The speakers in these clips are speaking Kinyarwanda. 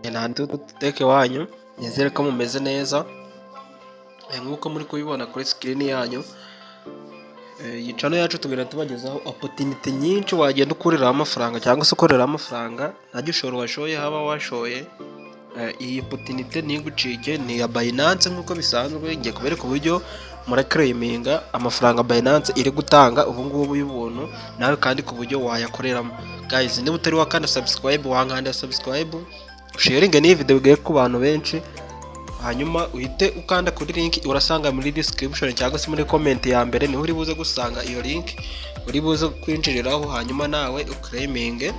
Nandi Tech wanyu, nizere ko mumeze neza nk'uko muri kubibona kuri screen yanyu. Iyi channel yacu tugenda tubagezaho opportunity nyinshi wagenda ukoreraho amafaranga cyangwa se ukoreraho amafaranga nta gishoro washoye haba washoye. Iyi opportunity ntigucike, ni ya Binance nk'uko bisanzwe. Ngiye kubereka uburyo muraclaiminga amafaranga Binance iri gutanga ubu ngubu y'ubuntu, nawe kandi ku buryo wayakoreramo. Guys, niba utari wakanda subscribe, wankanda subscribe, sharing n'iyi video igere ku bantu benshi, hanyuma uhite ukanda kuri link urasanga muri description cyangwa se muri comment ya mbere, niho uri buze gusanga iyo link uri buze kwinjiriraho, hanyuma nawe uclaiminge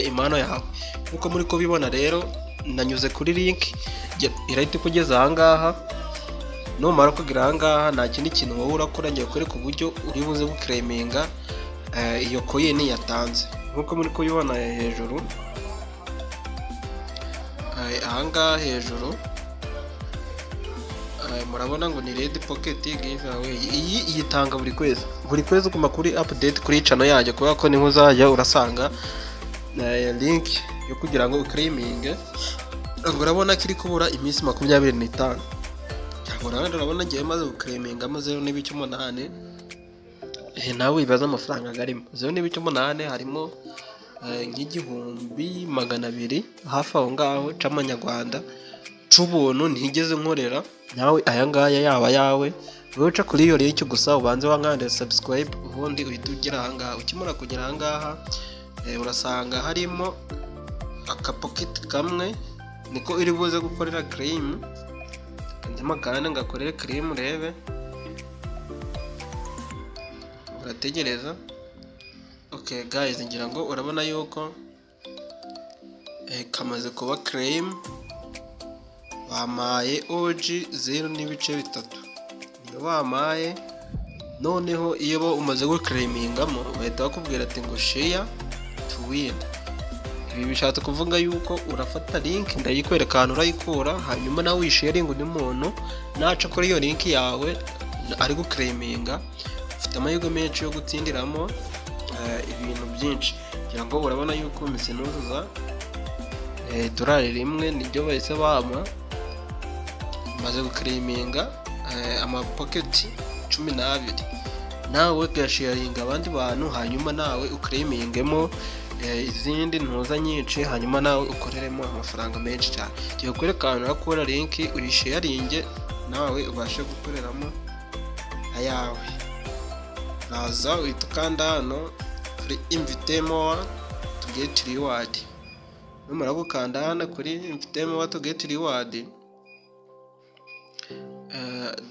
impano yawe. Nkuko muri kubibona rero, nanyuze kuri link irahita kugeza aha ngaha. Numara kugira aha ngaha, nta kindi kintu wowe urakora, ngiye kwereka uburyo uri buze guclaiminga iyo coin yatanze. Nkuko muri kubibona hejuru, aha ngaha hejuru murabona ngo ni Red Pocket Giveaway. Iyi yitanga buri kwezi kuma kuri update kuri channel yanjye, kubera ko niho uzajya urasanga link yo kugira ngo uclaiminge. Urabona kiri kubura iminsi 25. Urabona ngiye maze guclaiminga 0.8. Nawe ibaza amafaranga garimo 0.8, harimo nk'igihumbi 200 hafi aho ngaho c'amanyarwanda c'ubuntu ntigeze nkorera. Nawe aya ngaya yaba yawe, wowe uca kuri iyo link gusa ubanze wankande subscribe, ubundi uhita ugira aha ngaha. Ukimara kugera aha ngaha urasanga harimo aka pocket kamwe, niko iri buze gukorera claim. Ndimo kandi ngakorere claim, rebe urategereza. Okay guys, ngira ngo urabona yuko kamaze kuba claim. Bamaye OG 0.3 niyo bamaye. Noneho iyo bo umaze guclaimingamo bahita bakubwira ati ngo share to win. Ibi bishatse kuvuga yuko urafata link ndayikwereka ahantu urayikura, hanyuma nawe wisharinga undi muntu naca kuri iyo link yawe ari guclaiminga, ufite amahirwe menshi yo gutsindiramo ibintu byinshi. Kugira ngo urabona yuko misinuzuza $1 nibyo bahise bama, maze guclaiminga ama pocket 12. Nawe gasharinga abandi bantu, hanyuma nawe uclaimingemo izindi ntuza nyinshi, hanyuma nawe ukoreremo amafaranga menshi cyane. Giye kwerekana urakora link uyisharinge, nawe ubashe gukoreramo ayawe. Naza uhita ukanda hano kuri invite more to get reward. Numara gukanda hano kuri invite more to get reward,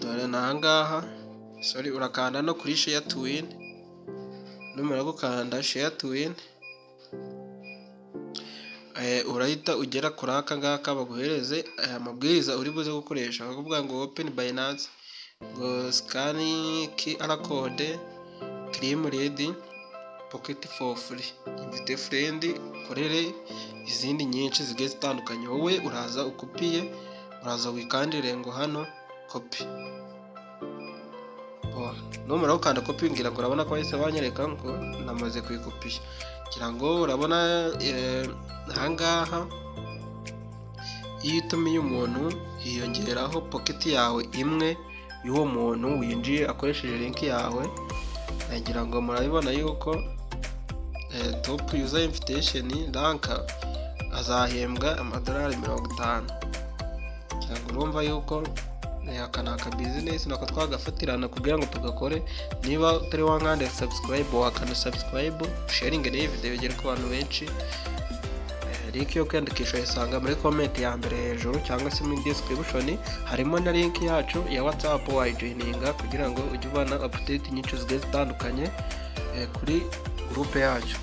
dore nahangaha urakanda no kuri share to win. Numara gukanda share to win, urahita ugera kuri aka ngaka baguhereze amabwiriza uri buze gukoresha. Bakubwira ngo open Binance, ngo scan QR code, claim Red Pocket for free, invite friend, korere izindi nyinshi zigiye zitandukanye. Wowe uraza ukopiye, uraza wikandire ngo hano copy. Numara ukanda copy, ngira ngo urabona ko bahise banyereka ngo namaze kuyikopisha. Ngira ngo urabona aha ngaha iyo utumiye umuntu hiyongeraho pocket yawe imwe y'uwo muntu winjiye akoresheje link yawe. Ngira ngo murabibona yuko top user invitation rank azahembwa $50. Ngira ngo urumva yuko aka ni aka business nako twagafatirana kugira ngo tugakore. Niba utari wankande subscribe, wakanda subscribe, sharing n'iyi video igere ku bantu benshi. Link yo kwandikisha isanga muri comment ya mbere hejuru cyangwa se muri description. Harimo na link yacu ya WhatsApp wayijoininga kugira ngo ujye ubana update nyinshi zigiye zitandukanye kuri group yacu.